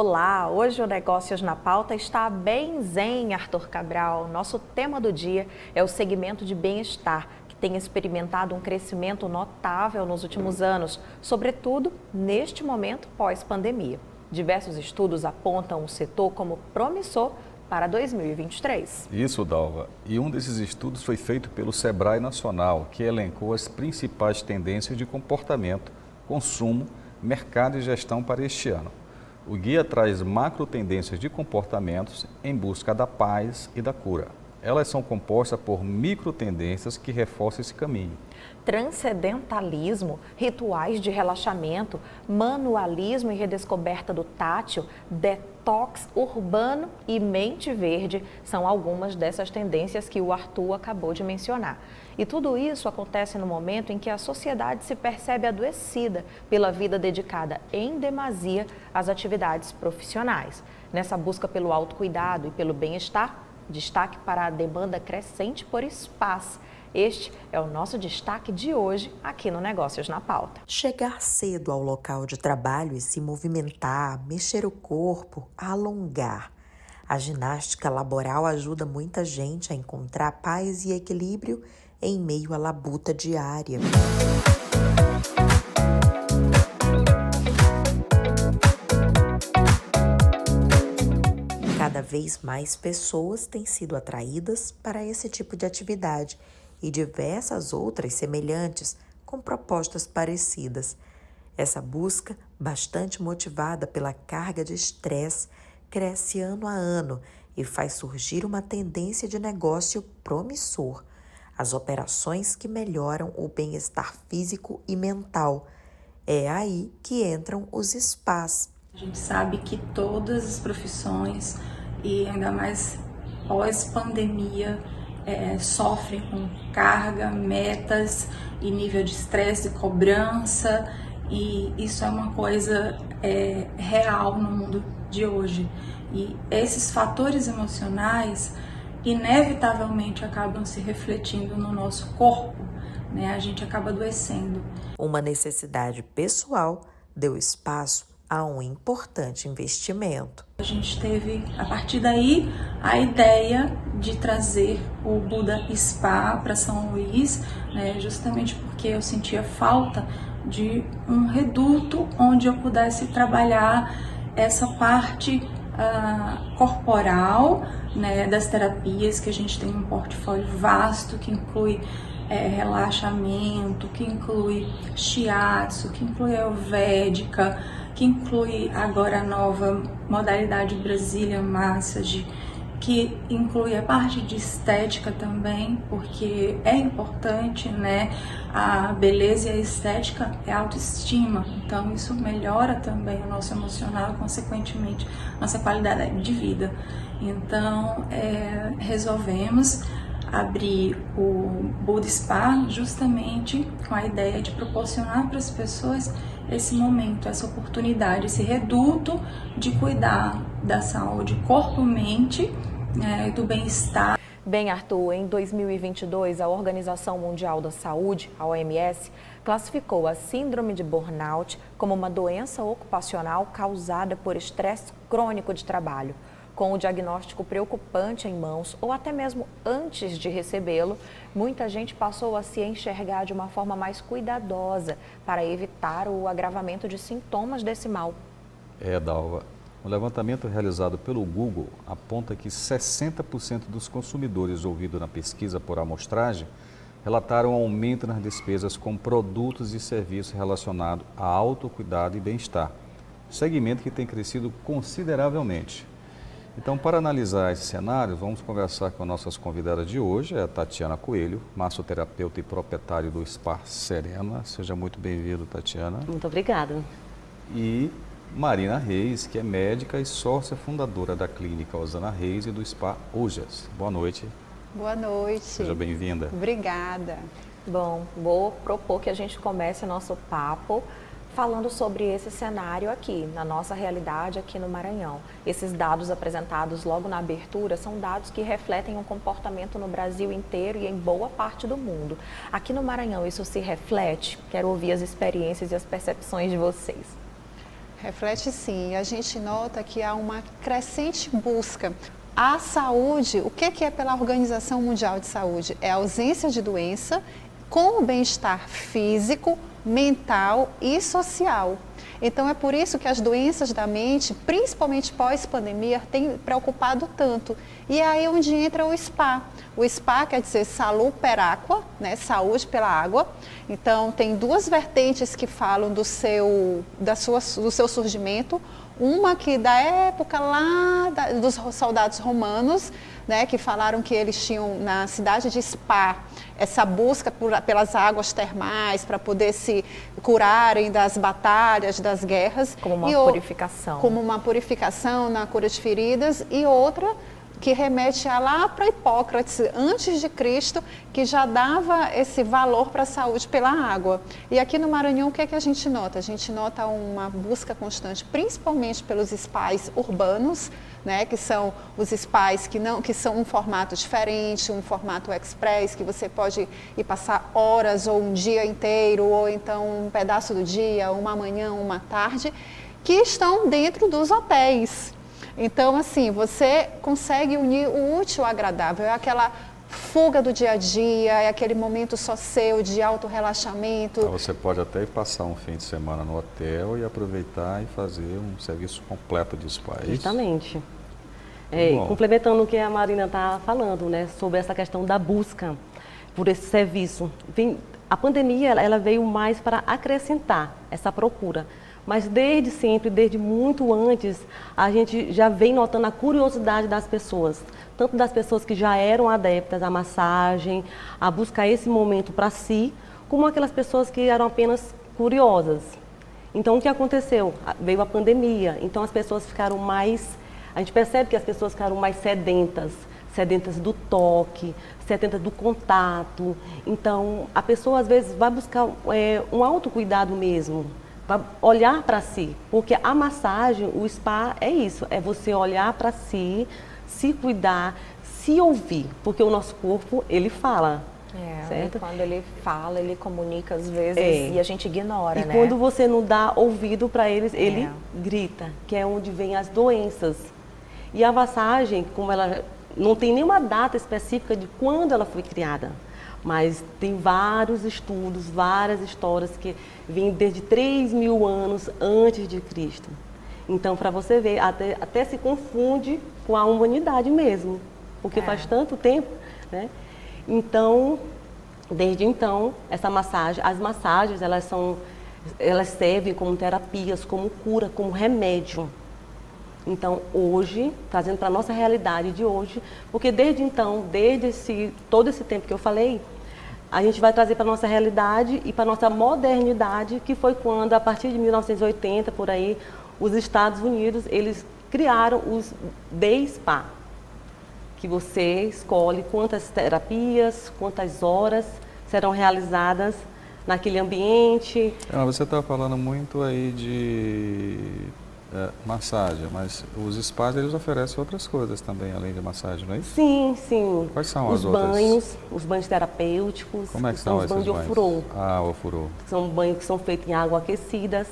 Olá, hoje o Negócios na Pauta está bem zen, Arthur Cabral. Nosso tema do dia é o segmento de bem-estar, que tem experimentado um crescimento notável nos últimos anos, sobretudo neste momento pós-pandemia. Diversos estudos apontam o setor como promissor para 2023. Isso, Dalva. E um desses estudos foi feito pelo Sebrae Nacional, que elencou as principais tendências de comportamento, consumo, mercado e gestão para este ano. O guia traz macro tendências de comportamentos em busca da paz e da cura. Elas são compostas por micro tendências que reforçam esse caminho. Transcendentalismo, rituais de relaxamento, manualismo e redescoberta do tátil, detox urbano e mente verde são algumas dessas tendências que o Arthur acabou de mencionar. E tudo isso acontece no momento em que a sociedade se percebe adoecida pela vida dedicada em demasia às atividades profissionais. Nessa busca pelo autocuidado e pelo bem-estar, destaque para a demanda crescente por spas. Este é o nosso destaque de hoje aqui no Negócios na Pauta. Chegar cedo ao local de trabalho e se movimentar, mexer o corpo, alongar. A ginástica laboral ajuda muita gente a encontrar paz e equilíbrio em meio à labuta diária. Cada vez mais pessoas têm sido atraídas para esse tipo de atividade e diversas outras semelhantes com propostas parecidas. Essa busca, bastante motivada pela carga de estresse, cresce ano a ano e faz surgir uma tendência de negócio promissor. As operações que melhoram o bem-estar físico e mental. É aí que entram os spas. A gente sabe que todas as profissões, e ainda mais pós-pandemia, sofrem com carga, metas e nível de estresse e cobrança, e isso é uma coisa real no mundo de hoje. E esses fatores emocionais inevitavelmente acabam se refletindo no nosso corpo, né? A gente acaba adoecendo. Uma necessidade pessoal deu espaço a um importante investimento. A gente teve, a partir daí, a ideia de trazer o Buda Spa para São Luís, né? Justamente porque eu sentia falta de um reduto onde eu pudesse trabalhar essa parte corporal, né, das terapias, que a gente tem um portfólio vasto que inclui relaxamento, que inclui shiatsu, que inclui ayurvédica, que inclui agora a nova modalidade Brazilian Massage, que inclui a parte de estética também, porque é importante, né? A beleza e a estética é autoestima, então isso melhora também o nosso emocional e, consequentemente, nossa qualidade de vida. Então, resolvemos abrir o Buda Spa justamente com a ideia de proporcionar para as pessoas esse momento, essa oportunidade, esse reduto de cuidar da saúde corpo-mente, do bem-estar. Bem, Arthur, em 2022, a Organização Mundial da Saúde, a OMS, classificou a síndrome de burnout como uma doença ocupacional causada por estresse crônico de trabalho. Com o diagnóstico preocupante em mãos, ou até mesmo antes de recebê-lo, muita gente passou a se enxergar de uma forma mais cuidadosa para evitar o agravamento de sintomas desse mal. Dalva. Um levantamento realizado pelo Google aponta que 60% dos consumidores ouvidos na pesquisa por amostragem relataram aumento nas despesas com produtos e serviços relacionados a autocuidado e bem-estar, segmento que tem crescido consideravelmente. Então, para analisar esse cenário, vamos conversar com nossas convidadas de hoje, a Tatiana Coelho, massoterapeuta e proprietária do Spa Serena. Seja muito bem-vindo, Tatiana. Muito obrigada. E Marina Reis, que é médica e sócia fundadora da clínica Osana Reis e do Spa Ojas. Boa noite. Boa noite. Seja bem-vinda. Obrigada. Bom, vou propor que a gente comece o nosso papo falando sobre esse cenário aqui, na nossa realidade aqui no Maranhão. Esses dados apresentados logo na abertura são dados que refletem o comportamento no Brasil inteiro e em boa parte do mundo. Aqui no Maranhão isso se reflete? Quero ouvir as experiências e as percepções de vocês. Reflete sim. A gente nota que há uma crescente busca. A saúde, o que é pela Organização Mundial de Saúde? É a ausência de doença com o bem-estar físico, mental e social. Então é por isso que as doenças da mente, principalmente pós-pandemia, têm preocupado tanto. E é aí onde entra o SPA. O SPA quer dizer Salud per Aqua, né? Saúde pela água. Então tem duas vertentes que falam do seu surgimento. Uma que da época lá dos soldados romanos, né, que falaram que eles tinham na cidade de Spa essa busca pelas águas termais para poder se curarem das batalhas, das guerras. Como uma purificação. Como uma purificação na cura de feridas. E outra que remete lá para Hipócrates, antes de Cristo, que já dava esse valor para a saúde pela água. E aqui no Maranhão, o que é que a gente nota? A gente nota uma busca constante, principalmente pelos spas urbanos, né, que são os spas que são um formato diferente, um formato express, que você pode ir passar horas ou um dia inteiro, ou então um pedaço do dia, uma manhã, uma tarde, que estão dentro dos hotéis. Então, assim, você consegue unir o útil ao agradável, é aquela fuga do dia a dia, é aquele momento só seu de autorrelaxamento. Você pode até ir passar um fim de semana no hotel e aproveitar e fazer um serviço completo de spa. Justamente. Complementando o que a Marina está falando, né, sobre essa questão da busca por esse serviço. A pandemia ela veio mais para acrescentar essa procura. Mas desde sempre, desde muito antes, a gente já vem notando a curiosidade das pessoas. Tanto das pessoas que já eram adeptas à massagem, a buscar esse momento para si, como aquelas pessoas que eram apenas curiosas. Então, o que aconteceu? Veio a pandemia, então as pessoas ficaram mais... A gente percebe que as pessoas ficaram mais sedentas do toque, sedentas do contato. Então, a pessoa às vezes vai buscar um autocuidado mesmo, vai olhar para si, porque a massagem, o spa é isso, é você olhar para si, se cuidar, se ouvir, porque o nosso corpo, ele fala. Certo? E quando ele fala, ele comunica às vezes e a gente ignora, né? E quando você não dá ouvido para eles, ele grita, que é onde vem as doenças. E a massagem, como ela não tem nenhuma data específica de quando ela foi criada, mas tem vários estudos, várias histórias que vêm desde 3.000 anos antes de Cristo. Então, para você ver, até se confunde com a humanidade mesmo, porque faz tanto tempo, né? Então, desde então, as massagens, elas servem como terapias, como cura, como remédio. Então, hoje, trazendo para a nossa realidade de hoje, porque desde então, todo esse tempo que eu falei, a gente vai trazer para a nossa realidade e para a nossa modernidade, que foi quando, a partir de 1980, por aí, os Estados Unidos, eles criaram os Day Spa, que você escolhe quantas terapias, quantas horas serão realizadas naquele ambiente. Você está falando muito aí de massagem, mas os spas eles oferecem outras coisas também, além de massagem, não é isso? Sim, sim. Quais são as outras? Os banhos terapêuticos. Como é que são esses banhos? Os banhos de ofurô. Ofurô. São banhos que são feitos em água aquecidas.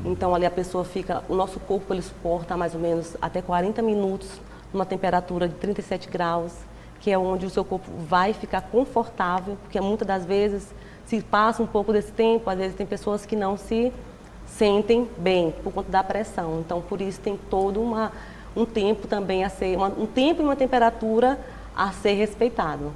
Então ali a pessoa fica, o nosso corpo ele suporta mais ou menos até 40 minutos numa temperatura de 37 graus, que é onde o seu corpo vai ficar confortável, porque muitas das vezes se passa um pouco desse tempo, às vezes tem pessoas que não se sentem bem por conta da pressão. Então, por isso tem todo um tempo também a ser, um tempo e uma temperatura a ser respeitado.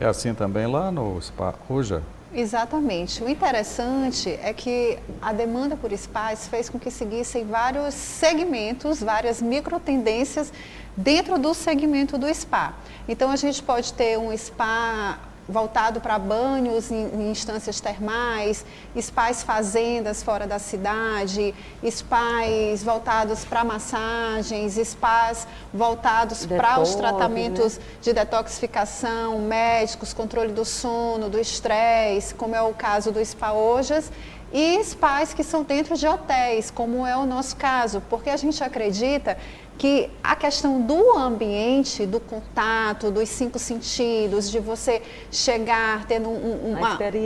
É assim também lá no Spa Ruja? Exatamente. O interessante é que a demanda por spas fez com que seguissem vários segmentos, várias microtendências dentro do segmento do spa. Então, a gente pode ter um spa voltado para banhos em instâncias termais, spas fazendas fora da cidade, spas voltados para massagens, spas voltados para os tratamentos de detoxificação, médicos, controle do sono, do estresse, como é o caso do Spa Ojas, e spas que são dentro de hotéis, como é o nosso caso, porque a gente acredita que a questão do ambiente, do contato, dos 5 sentidos, de você chegar tendo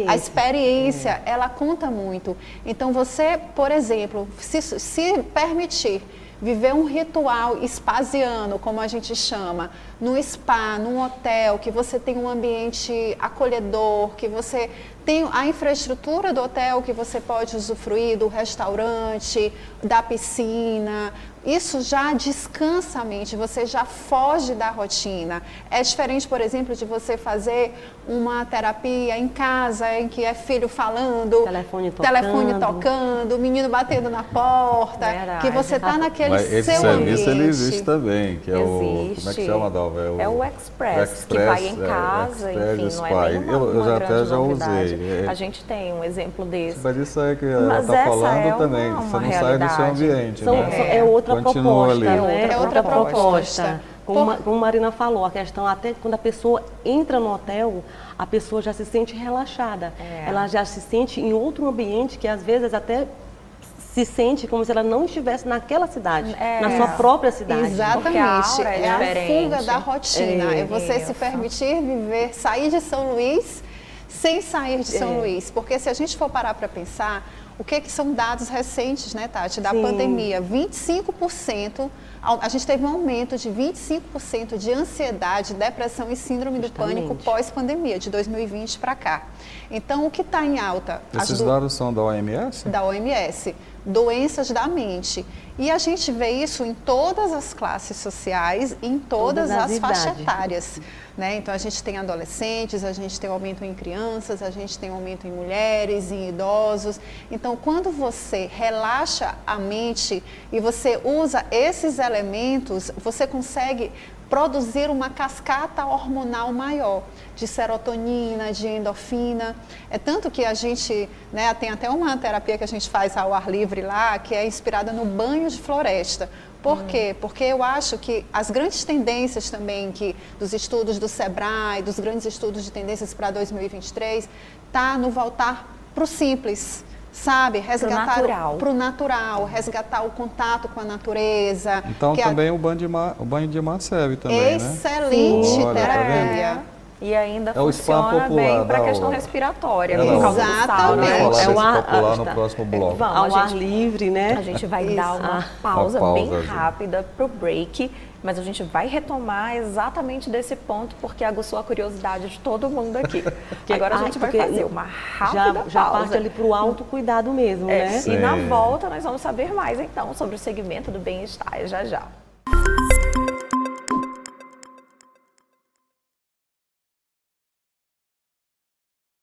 a experiência, ela conta muito. Então você, por exemplo, se permitir viver um ritual spasiano, como a gente chama, no spa, num hotel, que você tem um ambiente acolhedor, que você tem a infraestrutura do hotel que você pode usufruir, do restaurante, da piscina. Isso já descansa a mente, você já foge da rotina. É diferente, por exemplo, de você fazer uma terapia em casa, em que é filho falando, telefone tocando, menino batendo na porta, que você está naquele Mas esse seu ambiente. serviço ele existe também, que é o... Como é que chama, Dalva? É o Express, que vai em casa, enfim, não é nenhuma eu já até já novidade. usei. A gente tem um exemplo desse. Mas isso é que ela está falando também, você não sai do seu ambiente, né? É outra Continua proposta, ali. né? É outra proposta. Como a Marina falou, a questão até quando a pessoa entra no hotel, a pessoa já se sente relaxada. Ela já se sente em outro ambiente que às vezes até se sente como se ela não estivesse naquela cidade, na sua própria cidade. Exatamente, é a fuga da rotina, é você se permitir viver, sair de São Luís sem sair de São Luís, porque se a gente for parar para pensar, o que são dados recentes, né, Tati, da pandemia, 25%, a gente teve um aumento de 25% de ansiedade, depressão e síndrome do pânico pós-pandemia, de 2020 para cá. Então, o que está em alta? Esses dados são da OMS? Da OMS, doenças da mente. E a gente vê isso em todas as classes sociais, em todas as faixas etárias. Né? Então, a gente tem adolescentes, a gente tem aumento em crianças, a gente tem aumento em mulheres, em idosos. Então, quando você relaxa a mente e você usa esses elementos, você consegue produzir uma cascata hormonal maior, de serotonina, de endorfina. É tanto que a gente, né, tem até uma terapia que a gente faz ao ar livre lá, que é inspirada no banho de floresta. Por quê? Porque eu acho que as grandes tendências também dos estudos do Sebrae, dos grandes estudos de tendências para 2023, está no voltar para o simples. Sabe, resgatar para o natural, resgatar o contato com a natureza. Então também o banho de mar serve também, excelente né? terapia. E ainda funciona bem para a questão respiratória. Exatamente. É o ar popular no próximo bloco. Ao ar livre, né? A gente vai dar uma pausa bem rápida para o break, mas a gente vai retomar exatamente desse ponto, porque aguçou a curiosidade de todo mundo aqui. Agora a gente vai fazer uma rápida pausa. Já parte ali para o autocuidado mesmo, né? E na volta nós vamos saber mais, então, sobre o segmento do bem-estar já já.